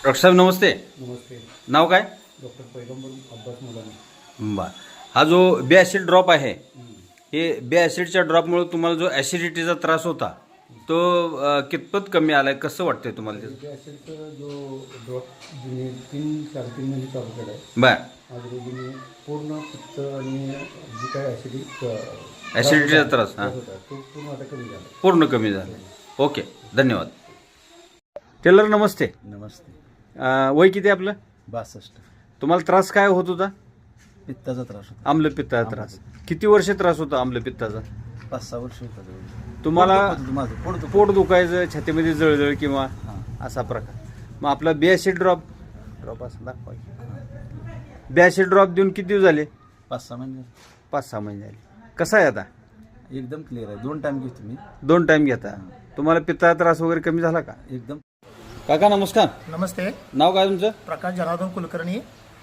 Doctor साहेब नमस्ते. नमस्ते. नाव काय? Doctor पैगंबर अब्बास मुलानी. बर. हा जो बे ॲसिड ड्रॉप आहे, हे बे ॲसिडच्या ड्रॉपमुळे तुम्हाला जो ॲसिडिटीचा त्रास होता तो कितपत कमी आलाय, कसं वाटतंय तुम्हाला त्याचं? ते ॲसिडचा जो ड्रॉप जुने 3-3.5 महिने चालू केला आहे. बर. आजूबाजूने पूर्ण पित्त आणि जी काय ॲसिडिटीचा त्रास हां होता तो पूर्ण आता कमी झाला. पूर्ण कमी झाला. ओके, धन्यवाद. टेलर नमस्ते. नमस्ते. वय किती आहे आपलं? 62. तुम्हाला त्रास काय होत होता? पित्ताचा त्रास होता. आम्लपित्ताचा त्रास. किती वर्ष त्रास होता आम्लपित्ताचा? 5-6 वर्ष होता जवळ. तुम्हाला माझं पोट दुखायचं, छातीमध्ये जळजळ किंवा हां. असा प्रकार. मग आपला बे ॲसिड ड्रॉप असं दाखवा. बे ॲसिड ड्रॉप देऊन किती दिवस झाले? 5-6 महिने 5-6 महिने झाले. कसा आहे आता? एकदम क्लिअर आहे. 2 टाइम घेतो मी. 2 टाइम घेता. तुम्हाला पित्ताचा त्रास वगैरे कमी झाला का? एकदम. काका नमस्कार. नमस्ते. नाव काय तुमचं? प्रकाश जनार्दन कुलकर्णी.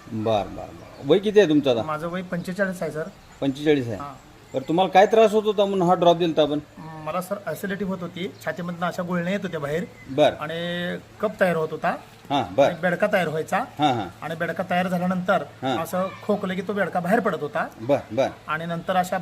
बर बर बर. वय किती आहे तुमचं आता? माझं वय 45 आहे सर. 45 आहे. हां. तर तुम्हाला काय त्रास होत होता म्हणून हा ड्रॉप दिलता आपण? मला सर ॲसिडिटी होत होती, छातीमधनं अशा गुळण्या येत होत्या बाहेर बर. आणि कप तयार होत होता हां बर. आणि बेडका तयार व्हायचा हां हां आणि बेडका तयार झाल्यानंतर हां. असं खोकलं की तो बेडका बाहेर पडत होता बर बर. आणि नंतर अशा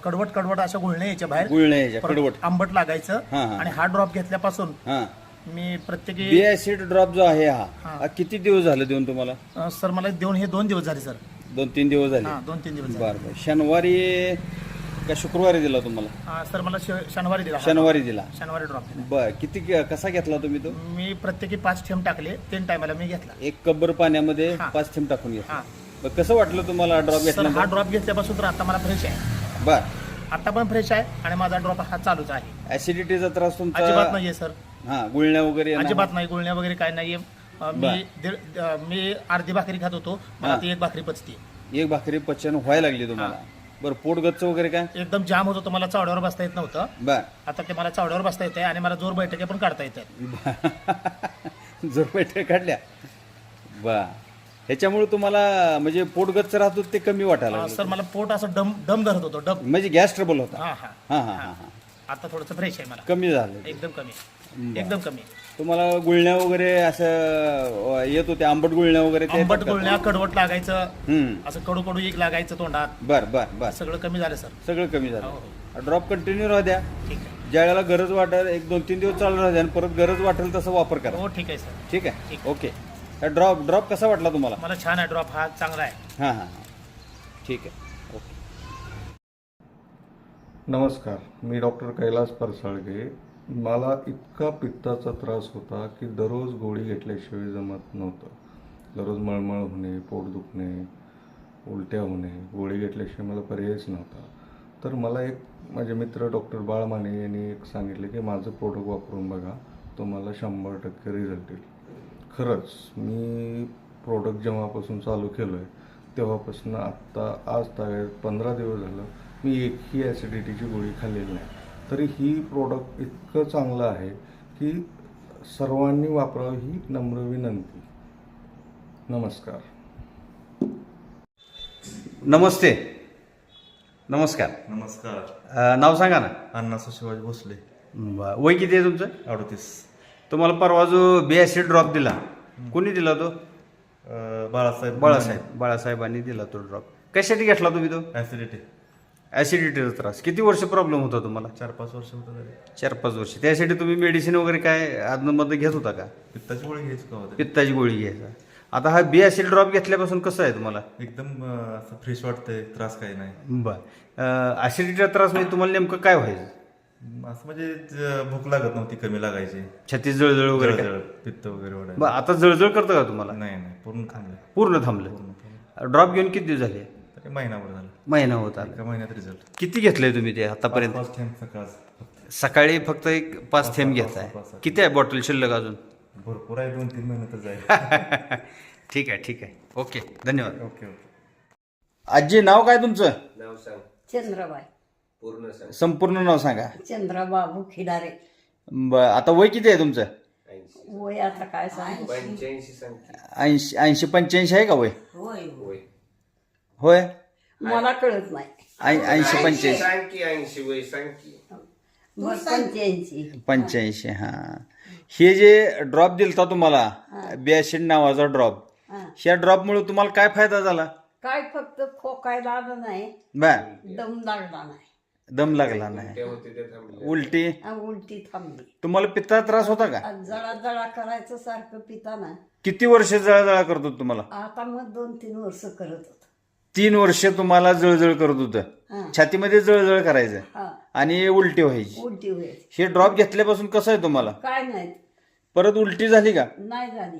कडवट अशा गुळण्या यायच्या बाहेर, गुळण्या यायच्या, परत कडवट. आंबट लागायचं. हां, हां. आणि हा ड्रॉप घेतल्यापासून हां. मी प्रत्येकी बे ॲसिड ड्रॉप जो आहे हा हां. हा किती दिवस झाले देऊन तुम्हाला? सर मला देऊन हे 2 दिवस झाले सर. 2-3 दिवस झाले. हां, 2-3 दिवस झाले. बर बर. शनिवारी का शुक्रवारी दिला तुम्हाला? सर मला शनिवारी दिला. शनिवारी दिला. शनिवारी ड्रॉप दिला. बर. किती कसा घेतला तुम्ही तो? मी प्रत्येकी 5 थेंब टाकले. 3 टायमाला मी घेतला. एक कब्बर पाण्यामध्ये हां. 5 थेंब टाकून घेतला. हां. बरं, कसं वाटलं तुम्हाला ड्रॉप सर हा घेतला? ड्रॉप घेतल्यापासून तर आता मला फ्रेश आहे. बर. आता पण फ्रेश आहे आणि माझा ड्रॉप हा चालूच आहे. ऍसिडिटीचा त्रास तुमचा अजिबात नाहीये सर. हा, गुळण्या वगैरे येणं? अजिबात नाही. गुळण्या वगैरे काय नाहीये. मी अर्धी भाकरी खात होतो, मला हां. ती 1 भाकरी पचते. एक भाकरी पचन व्हायला लागली तुम्हाला? बरं. पोट गच्च वगैरे काय? एकदम जाम होत होतं, मला चावड्यावर बसता येत नव्हतं. बर. आता ते मला चावड्यावर बसता येते आणि मला जोर बैठके पण काढता येतात. जोर बैठक काढल्या. बर. ह्याच्यामुळे तुम्हाला म्हणजे पोट गच्च राहत होतं ते कमी वाटायला लागलं? सर मला पोट असं डम धरत होतं, डम. म्हणजे गॅस ट्रबल होता? हा हा हा हा हा. आता थोडंसं फ्रेश आहे मला. कमी झालं? एकदम कमी. बरं. एकदम कमी. तुम्हाला गुळण्या वगैरे असं येत होते, आंबट गुळण्या वगैरे ते आंबट येतात का? गुळण्या, कडवट लागायचं, हम्म. असं कडू एक लागायचं तोंडात. बर बर बर. सगळं कमी झालं सर. सगळं कमी हो, झालं. ड्रॉप कंटिन्यू राहू द्या. ठीक आहे. ज्या वेळेला गरज वाटेल 1-2-3 दिवस चालू राहू द्या आणि परत गरज वाटेल तसं वापर करा. हो ठीक आहे सर. ठीक आहे. ठीक. ओके. ड्रॉप कसा वाटला तुम्हाला? मला छान आहे ड्रॉप, हा चांगला आहे. हां हां हां. ठीक आहे. ओके. नमस्कार. मी डॉक्टर कैलास परसाळगे. मला इतका पित्ताचा त्रास होता की दररोज गोळी घेतल्याशिवाय जमत नव्हतं. दररोज मळमळ होणे, पोट दुखणे, उलट्या होणे, गोळी घेतल्याशिवाय मला पर्यायच नव्हता. तर मला एक माझे मित्र डॉक्टर बाळ माने यांनी एक सांगितले की माझं प्रोडक्ट वापरून बघा, तुम्हाला 100% रिझल्ट येईल. खरंच मी प्रोडक्ट जेव्हापासून चालू केलं आहे तेव्हापासून आत्ता आज 15 दिवस झालं मी एकही ॲसिडिटीची गोळी खाल्लेली नाही. तरी ही प्रोडक्ट इतकं चांगलं आहे की सर्वांनी वापरावं ही नम्र विनंती. नमस्कार. नमस्ते. नमस्कार. नमस्कार. नाव सांगा ना. अण्णासाहेब शिवाजी भोसले. वय किती आहे तुमचं? 38. तुम्हाला परवा जो बे ॲसिड ड्रॉप दिला, कोणी दिला तो? बाळासाहेब बाळासाहेबांनी दिला तो ड्रॉप. कशासाठी घेतला तुम्ही तो? ऍसिडिटी. ॲसिडिटीचा त्रास. किती वर्ष प्रॉब्लेम होता तुम्हाला? 4-5 वर्ष होतं तरी. 4-5 वर्ष. त्यासाठी तुम्ही मेडिसिन वगैरे काय आदनमध्ये घेत होता का? पित्ताची गोळी घ्यायची का होते? पित्ताची गोळी घ्यायचा. आता हा बे ॲसिड ड्रॉप घेतल्यापासून कसं आहे तुम्हाला? एकदम असं फ्रेश वाटतंय, त्रास काही नाही. बरं. ॲसिडिटीचा त्रास म्हणजे तुम्हाला नेमकं काय व्हायचं? असं म्हणजे भूक लागत नव्हती, कमी लागायची, छाती जळजळ वगैरे काय? जळजळ, पित्त वगैरे वाढायचं. बरं. आता जळजळ करतं का तुम्हाला? नाही पूर्ण थांबलं. पूर्ण थांबलं. ड्रॉप घेऊन किती दिवस झाले? तरी महिनाभर झालं. महिना होत आला. एका महिन्यात रिझल्ट. किती घेतलंय तुम्ही ते आतापर्यंत? 5 थेंब सकाळ. सकाळी फक्त एक 5 थेंब घेताय. किती आहे बॉटल शिल्लक अजून? भरपूर आहे, 2-3 महिने तर जाईल. ठीक आहे. ठीक आहे. ओके. धन्यवाद. ओके. आजी नाव काय तुमचं? चंद्रबाई. संपूर्ण नाव सांगा. चंद्रबाबू खिडारे. आता वय किती आहे तुमचं? वय आता काय सांग. 80-85 आहे का वय? होय होय. मला कळत नाही. 80-85. 85. 85. हा. हे जे ड्रॉप दिलता तुम्हाला बी ऍसिड नावाचा ड्रॉप. हा. ह्या ड्रॉपमुळे तुम्हाला काय फायदा झाला? काय फक्त खोकायला आलं नाही, बर. दम लागला नाही, दम लागला नाही, उलटी. उलटी थांबली. तुम्हाला पित्ताचा त्रास होता का? आज जळा जळा करायचं सारखं पिताना. किती वर्ष जळजळ करत होत तुम्हाला? आता मग 2-3 वर्ष करत होत. 3 वर्ष तुम्हाला जळजळ करत होतं, हा. छातीमध्ये जळजळ करायचं हा, आणि उलटी व्हायची. उलटी व्हायची. हे ड्रॉप घेतल्यापासून कसं आहे तुम्हाला? काय नाही, परत उलटी झाली का? नाही झाली.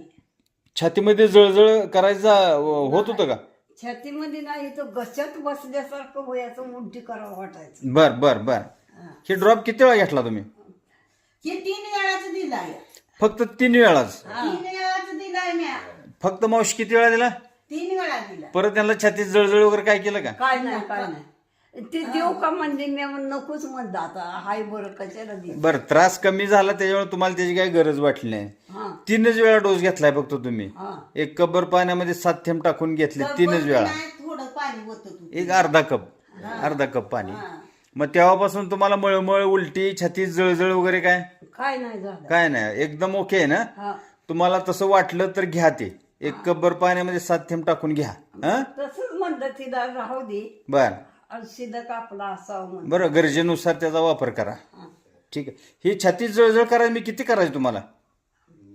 छातीमध्ये जळजळ करायचा होत होतं का? छातीमध्ये नाही, तो घशात बसल्यासारखं व्हायचं, उलटी करावं वाटायचं. बर बर बर. हे ड्रॉप किती वेळा घेतला तुम्ही? हे 3 वेळाच दिलाय. फक्त 3 वेळाच? 3 वेळाच दिलाय म्या. फक्त मावशी किती वेळा दिला? 3 वेळा दिला. परत त्यांना छातीत जळजळ वगैरे काय केलं का? काय नाही, काय नाही. ते देऊ का म्हणजे मी नकोच म्हणलं, आता हाय बरं कशाला दे. बरं, त्रास कमी झाला त्याच्यामुळे तुम्हाला त्याची काही गरज वाटली नाही. हा 3च वेळा डोस घेतलाय फक्त तुम्ही. हा. एक कपभर पाण्यामध्ये 7 थेंब टाकून घेतले 3च वेळा. नाही, थोडं पाणी होतं तू. एक अर्धा कप पाणी. मग तेव्हापासून तुम्हाला मळमळ, उलटी, छातीत जळजळ वगैरे काय? काय नाही झालं. काय नाही, एकदम ओके आहे ना? हा, तुम्हाला तसं वाटलं तर घ्या ते. एक कपभर पाण्यामध्ये 7 थेंब टाकून घ्या. हा तसंच म्हणलं तिला राहू दे, बर. शिदा कापला असावं म्हणून. बरं, गरजेनुसार त्याचा वापर करा. ठीक आहे. ही छातीत जळजळ करायला मी किती करायची तुम्हाला?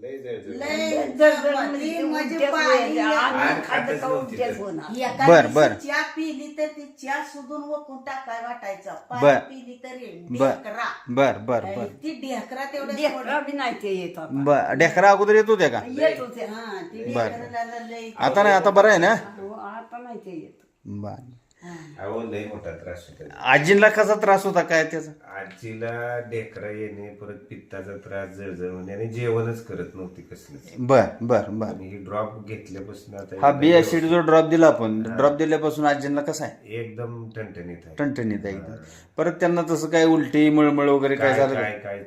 लय जळजळ म्हणजे ते म्हणजे उलट्याच पाणी व्हायच्या. अन्न खाल्लं का उलट्याच होणार. एका बर, दिवशी बर. चहा पिली तर ती चहा सुधून वकून टाकाय वाटायचं. बर. पाणी पिली तर बर ढेकरा. बर बर बर ती ढेकरा तेवढं लेकरं बी नाही ते येत आता. बर. ढेकरा अगोदर येत होत्या का? येत होते. हा, ती बर. ढेकराला लय. आता नाही, आता बरं आहे ना? हो, आता नाही ते येत. बर. अहो लय मोठा त्रास होता. आजींना कसा त्रास होता काय त्याचा? आजीला ढेकरा येणे, परत पित्ताचा त्रास, जळजळ होणे आणि जेवणच करत नव्हती कसलंच. बर बर बर. आणि ही ड्रॉप घेतल्यापासून आता हा बी ऍसिड जो ड्रॉप दिला आपण, ड्रॉप दिल्यापासून आजींना कसा आहे? एकदम ठणठणीत आहे. टणटणीत आहे एकदम. परत त्यांना तसं काय उलटी, मळमळ वगैरे काय झालं का?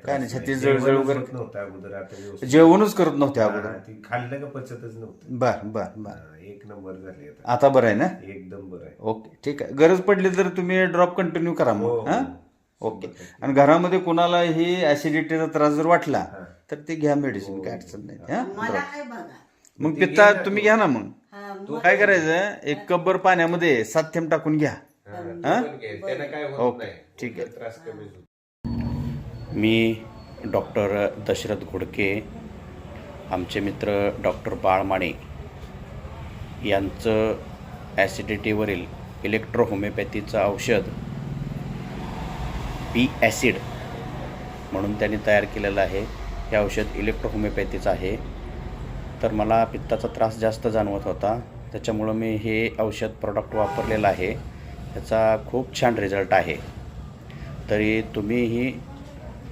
काय नाही, छातीत जळजळ जेवणच वगैरे होत नव्हतं अगोदर. आता व्यवस्थित जेवणच करत नव्हते अगोदर. हा, ती खाल्लं का पचतच नव्हतं. बर बर बर. हा, 1 नंबर झाले आता. आता बरं आहे ना? एकदम बरं आहे. ओके, ठीक आहे. गरज पडली तर तुम्ही ड्रॉप कंटिन्यू करा हो, मग. हा, हो. ओके. आणि घरामध्ये कोणाला ही ऍसिडिटीचा त्रास जर वाटला तर ते घ्या मेडिसिन, काय अडचण नाही. हा, मला drop. काय बघा. मग पित्ता तुम्ही घ्या ना. मग हा, काय करायचं, एक कपभर पाण्यामध्ये 7 थेंब टाकून घ्या. हा, ओके, ठीक आहे. त्रास कमी होतो. मी डॉक्टर दशरथ घोडके, आमचे मित्र डॉक्टर बाळमाणे यांचं ॲसिडिटीवरील इलेक्ट्रो होमिओपॅथीचं औषध बी ॲसिड म्हणून त्यांनी तयार केलेलं आहे. हे औषध इलेक्ट्रो होमिओपॅथीचं आहे. तर मला पित्ताचा त्रास जास्त जाणवत होता, त्याच्यामुळं मी हे औषध प्रॉडक्ट वापरलेलं आहे. त्याचा खूप छान रिझल्ट आहे. तरी तुम्हीही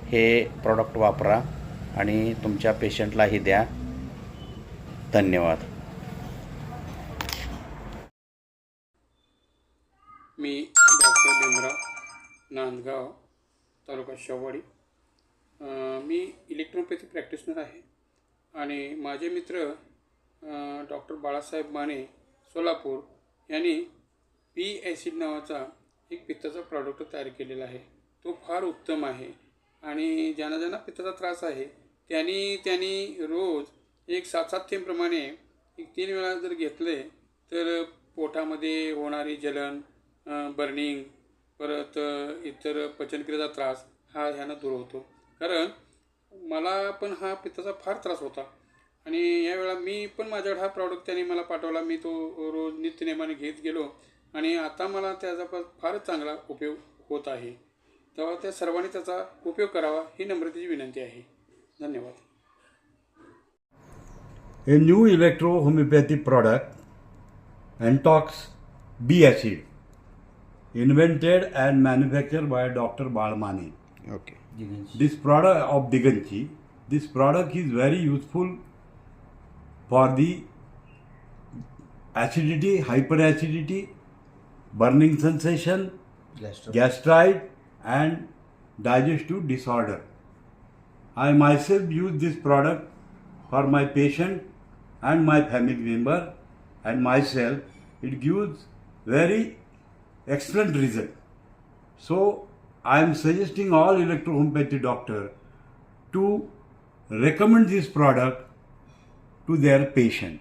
हे प्रॉडक्ट वापरा आणि तुमच्या पेशंटलाही द्या. धन्यवाद. मी डॉक्टर भीमराव, नांदगाव, तालुका शेववाडी. मी इलेक्ट्रोपॅथी प्रॅक्टिशनर आहे आणि माझे मित्र डॉक्टर बाळासाहेब माने, सोलापूर यांनी बी ॲसिड नावाचा एक पित्ताचा प्रॉडक्ट तयार केलेला आहे. तो फार उत्तम आहे आणि ज्यांना ज्यांना पित्ताचा त्रास आहे त्यांनी रोज एक 7-7 थेंबप्रमाणे 3 वेळा जर घेतले तर पोटामध्ये होणारी जलन, बर्निंग, परत इतर पचनक्रियेचा त्रास हा ह्यानं दूर होतो. कारण मला पण हा पित्ताचा फार त्रास होता आणि यावेळा मी पण माझ्याकडे हा प्रॉडक्ट त्यांनी मला पाठवला. मी तो रोज नित्यनेमाने घेत गेलो आणि आता मला त्याचा फारच चांगला उपयोग होत आहे. तेव्हा त्या सर्वांनी त्याचा उपयोग करावा ही नम्रतेची विनंती आहे. धन्यवाद. A new electro-homeopathy product, Antox B-acid, invented and manufactured by Dr. Balmani. Okay. This product of Diganchi, this product is very useful for the acidity, hyperacidity, burning sensation, gastrite and digestive disorder. I myself use this product for my patient and my family member and myself. It gives very excellent result. So I am suggesting all electro-homeopathy doctor to recommend this product to their patient.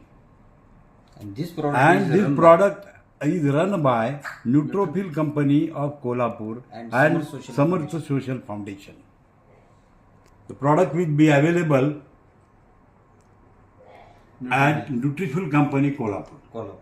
And this product And is this run by- product is run by Neutrophil Company of Kolhapur And and Samarth Samarth Social Foundation. The product will be available at Nutrifil Company Kolhapur. Kolhapur.